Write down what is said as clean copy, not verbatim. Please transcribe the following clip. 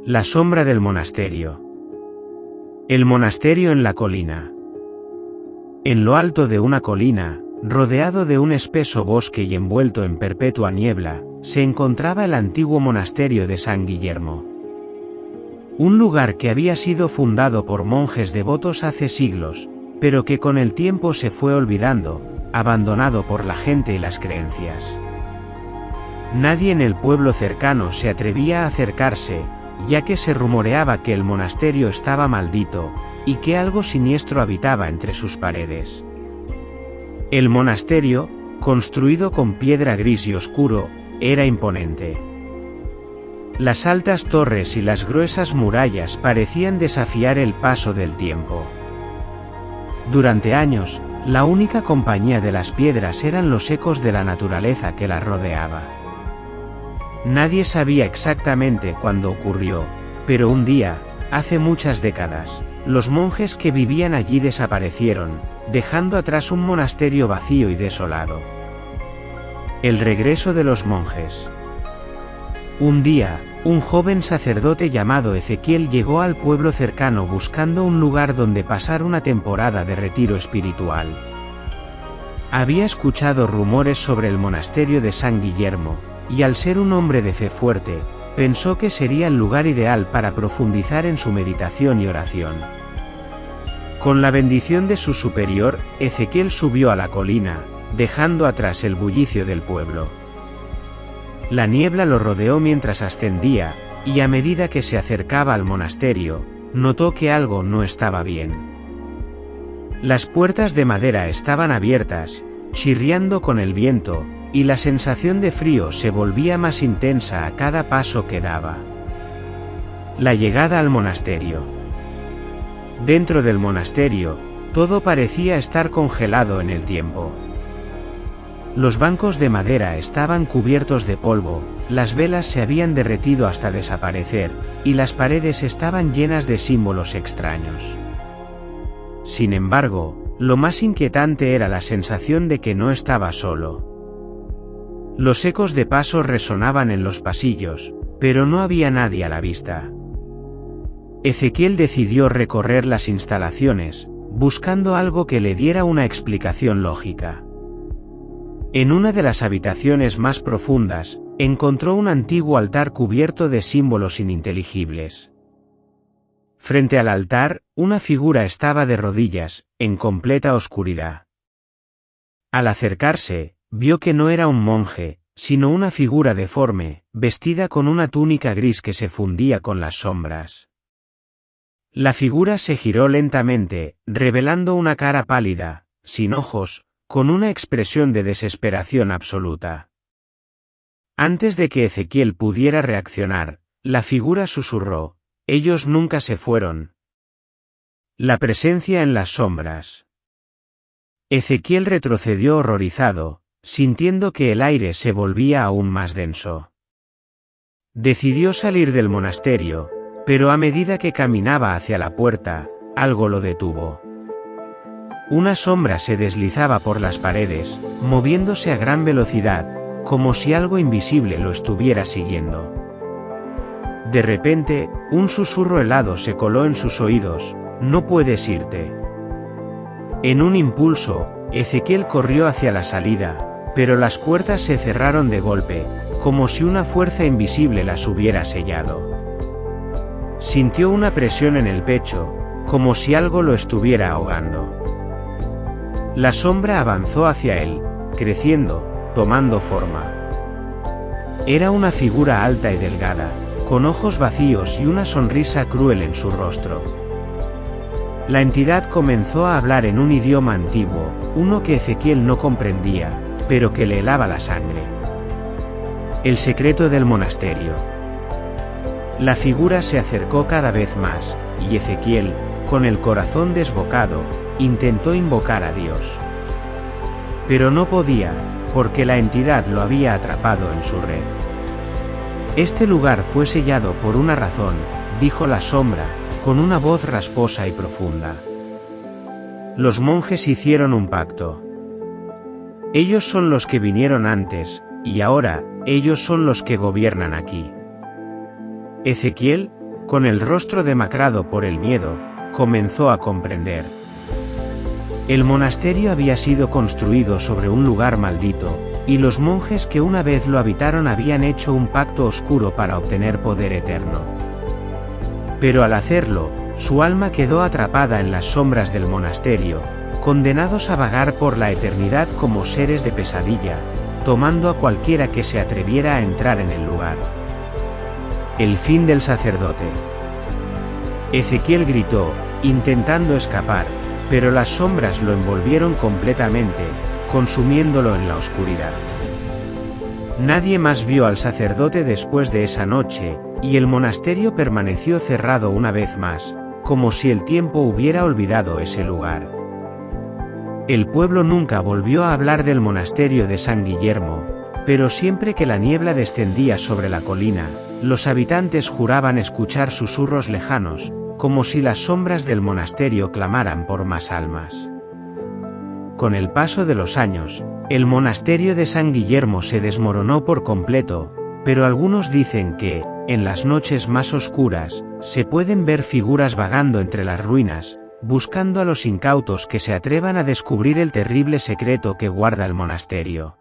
La sombra del monasterio. El monasterio en la colina. En lo alto de una colina, rodeado de un espeso bosque y envuelto en perpetua niebla, se encontraba el antiguo monasterio de San Guillermo. Un lugar que había sido fundado por monjes devotos hace siglos, pero que con el tiempo se fue olvidando, abandonado por la gente y las creencias. Nadie en el pueblo cercano se atrevía a acercarse, ya que se rumoreaba que el monasterio estaba maldito, y que algo siniestro habitaba entre sus paredes. El monasterio, construido con piedra gris y oscuro, era imponente. Las altas torres y las gruesas murallas parecían desafiar el paso del tiempo. Durante años, la única compañía de las piedras eran los ecos de la naturaleza que las rodeaba. Nadie sabía exactamente cuándo ocurrió, pero un día, hace muchas décadas, los monjes que vivían allí desaparecieron, dejando atrás un monasterio vacío y desolado. El regreso de los monjes. Un día, un joven sacerdote llamado Ezequiel llegó al pueblo cercano buscando un lugar donde pasar una temporada de retiro espiritual. Había escuchado rumores sobre el monasterio de San Guillermo, y al ser un hombre de fe fuerte, pensó que sería el lugar ideal para profundizar en su meditación y oración. Con la bendición de su superior, Ezequiel subió a la colina, dejando atrás el bullicio del pueblo. La niebla lo rodeó mientras ascendía, y a medida que se acercaba al monasterio, notó que algo no estaba bien. Las puertas de madera estaban abiertas, chirriando con el viento, y la sensación de frío se volvía más intensa a cada paso que daba. La llegada al monasterio. Dentro del monasterio, todo parecía estar congelado en el tiempo. Los bancos de madera estaban cubiertos de polvo, las velas se habían derretido hasta desaparecer, y las paredes estaban llenas de símbolos extraños. Sin embargo, lo más inquietante era la sensación de que no estaba solo. Los ecos de pasos resonaban en los pasillos, pero no había nadie a la vista. Ezequiel decidió recorrer las instalaciones, buscando algo que le diera una explicación lógica. En una de las habitaciones más profundas, encontró un antiguo altar cubierto de símbolos ininteligibles. Frente al altar, una figura estaba de rodillas, en completa oscuridad. Al acercarse, vio que no era un monje, sino una figura deforme, vestida con una túnica gris que se fundía con las sombras. La figura se giró lentamente, revelando una cara pálida, sin ojos, con una expresión de desesperación absoluta. Antes de que Ezequiel pudiera reaccionar, la figura susurró: «Ellos nunca se fueron». La presencia en las sombras. Ezequiel retrocedió horrorizado, sintiendo que el aire se volvía aún más denso. Decidió salir del monasterio, pero a medida que caminaba hacia la puerta, algo lo detuvo. Una sombra se deslizaba por las paredes, moviéndose a gran velocidad, como si algo invisible lo estuviera siguiendo. De repente, un susurro helado se coló en sus oídos: «No puedes irte». En un impulso, Ezequiel corrió hacia la salida, pero las puertas se cerraron de golpe, como si una fuerza invisible las hubiera sellado. Sintió una presión en el pecho, como si algo lo estuviera ahogando. La sombra avanzó hacia él, creciendo, tomando forma. Era una figura alta y delgada, con ojos vacíos y una sonrisa cruel en su rostro. La entidad comenzó a hablar en un idioma antiguo, uno que Ezequiel no comprendía, pero que le helaba la sangre. El secreto del monasterio. La figura se acercó cada vez más, y Ezequiel, con el corazón desbocado, intentó invocar a Dios. Pero no podía, porque la entidad lo había atrapado en su red. «Este lugar fue sellado por una razón», dijo la sombra, con una voz rasposa y profunda. Los monjes hicieron un pacto. Ellos son los que vinieron antes, y ahora, ellos son los que gobiernan aquí. Ezequiel, con el rostro demacrado por el miedo, comenzó a comprender. El monasterio había sido construido sobre un lugar maldito, y los monjes que una vez lo habitaron habían hecho un pacto oscuro para obtener poder eterno. Pero al hacerlo, su alma quedó atrapada en las sombras del monasterio, condenados a vagar por la eternidad como seres de pesadilla, tomando a cualquiera que se atreviera a entrar en el lugar. El fin del sacerdote. Ezequiel gritó, intentando escapar, pero las sombras lo envolvieron completamente, consumiéndolo en la oscuridad. Nadie más vio al sacerdote después de esa noche, y el monasterio permaneció cerrado una vez más, como si el tiempo hubiera olvidado ese lugar. El pueblo nunca volvió a hablar del monasterio de San Guillermo, pero siempre que la niebla descendía sobre la colina, los habitantes juraban escuchar susurros lejanos, como si las sombras del monasterio clamaran por más almas. Con el paso de los años, el monasterio de San Guillermo se desmoronó por completo, pero algunos dicen que, en las noches más oscuras, se pueden ver figuras vagando entre las ruinas, buscando a los incautos que se atrevan a descubrir el terrible secreto que guarda el monasterio.